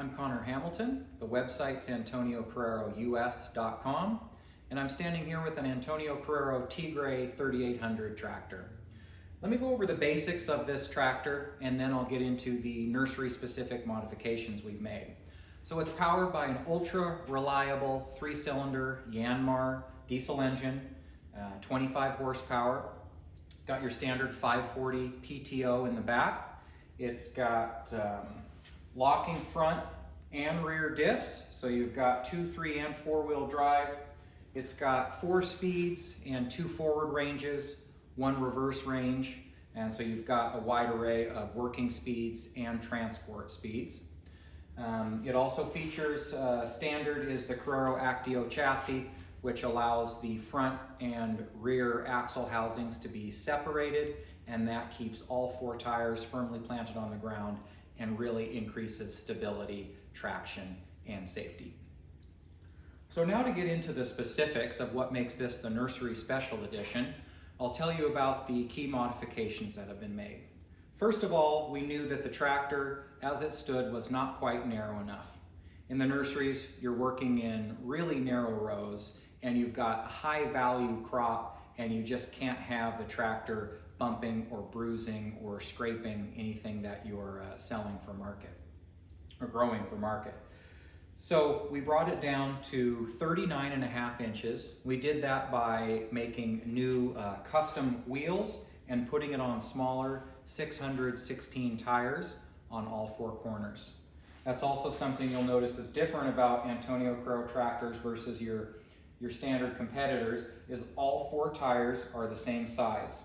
I'm Connor Hamilton. The website's AntonioCarreroUS.com, and I'm standing here with an Antonio Carrero Tigre 3800 tractor. Let me go over the basics of this tractor, and then I'll get into the nursery-specific modifications we've made. So it's powered by an ultra-reliable 3-cylinder Yanmar diesel engine, 25 horsepower. Got your standard 540 PTO in the back. It's got locking front and rear diffs, so you've got 2, 3, and 4-wheel drive. It's got 4 speeds and 2 forward ranges, 1 reverse range, and so you've got a wide array of working speeds and transport speeds. It also features, standard is the Carrero Actio chassis, which allows the front and rear axle housings to be separated, and that keeps all 4 tires firmly planted on the ground and really increases stability, traction, and safety. So now to get into the specifics of what makes this the Nursery Special Edition, I'll tell you about the key modifications that have been made. First of all, we knew that the tractor, as it stood, was not quite narrow enough. In the nurseries, you're working in really narrow rows, and you've got a high value crop, and you just can't have the tractor bumping or bruising or scraping anything that you're selling for market or growing for market. So we brought it down to 39.5 inches. We did that by making new custom wheels and putting it on smaller 616 tires on all 4 corners. That's also something you'll notice is different about Antonio Carrero tractors versus your standard competitors, is all 4 tires are the same size.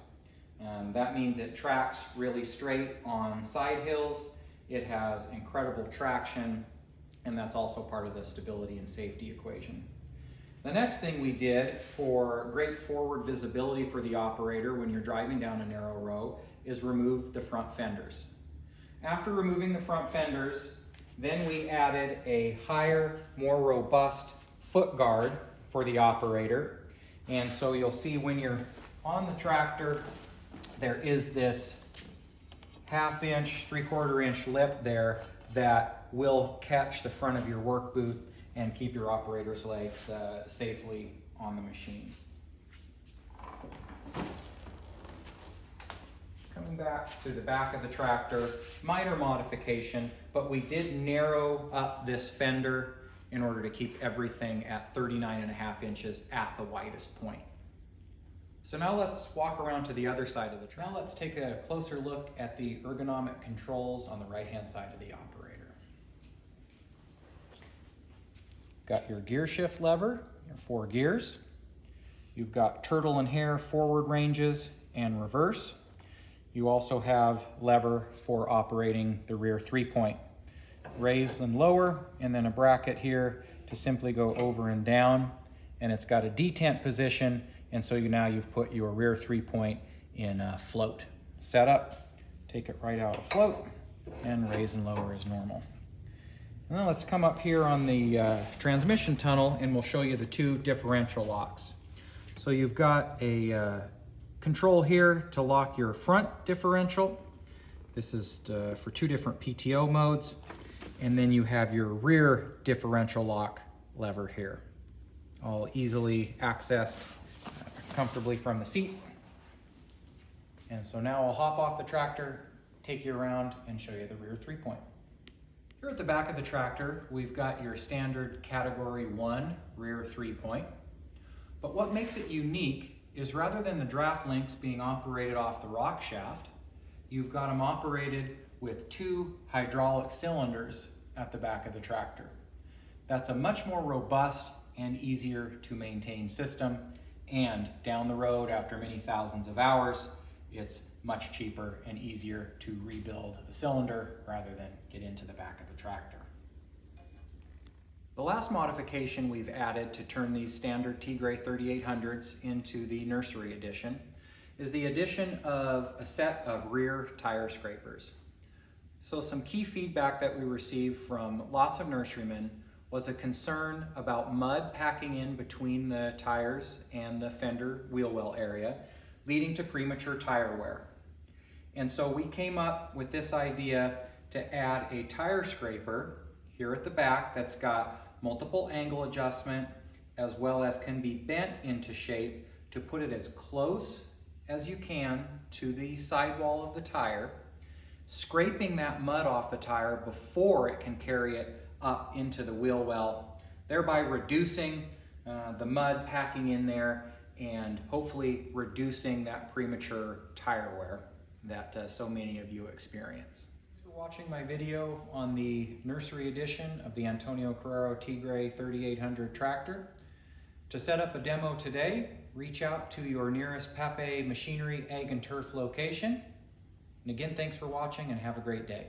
That means it tracks really straight on side hills. It has incredible traction, and that's also part of the stability and safety equation. The next thing we did for great forward visibility for the operator when you're driving down a narrow row is remove the front fenders. After removing the front fenders, then we added a higher, more robust foot guard for the operator. And so you'll see when you're on the tractor, there is this 1/2 inch, 3/4 inch lip there that will catch the front of your work boot and keep your operator's legs safely on the machine. Coming back to the back of the tractor, minor modification, but we did narrow up this fender in order to keep everything at 39.5 inches at the widest point. So now let's walk around to the other side of the tractor. Now let's take a closer look at the ergonomic controls on the right-hand side of the operator. Got your gear shift lever, your 4 gears. You've got turtle and hare forward ranges and reverse. You also have lever for operating the rear 3-point. Raise and lower, and then a bracket here to simply go over and down. And it's got a detent position, and so now you've put your rear 3-point in float setup. Take it right out of float and raise and lower as normal. Now let's come up here on the transmission tunnel, and we'll show you the 2 differential locks. So you've got a control here to lock your front differential. This is for 2 different PTO modes. And then you have your rear differential lock lever here, all easily accessed comfortably from the seat. And so now I'll hop off the tractor, take you around, and show you the rear 3-point. Here at the back of the tractor, we've got your standard Category 1 rear 3-point. But what makes it unique is rather than the draft links being operated off the rock shaft, you've got them operated with 2 hydraulic cylinders at the back of the tractor. That's a much more robust and easier to maintain system, and down the road after many thousands of hours, it's much cheaper and easier to rebuild a cylinder rather than get into the back of the tractor. The last modification we've added to turn these standard Tigre 3800s into the Nursery Edition is the addition of a set of rear tire scrapers. So some key feedback that we received from lots of nurserymen was a concern about mud packing in between the tires and the fender wheel well area, leading to premature tire wear. And so we came up with this idea to add a tire scraper here at the back that's got multiple angle adjustment, as well as can be bent into shape to put it as close as you can to the sidewall of the tire, scraping that mud off the tire before it can carry it up into the wheel well, thereby reducing the mud packing in there and hopefully reducing that premature tire wear that so many of you experience. Thanks for watching my video on the nursery edition of the Antonio Carrero Tigre 3800 tractor. To set up a demo today, reach out to your nearest Pape Machinery Ag and Turf location. And again, thanks for watching and have a great day.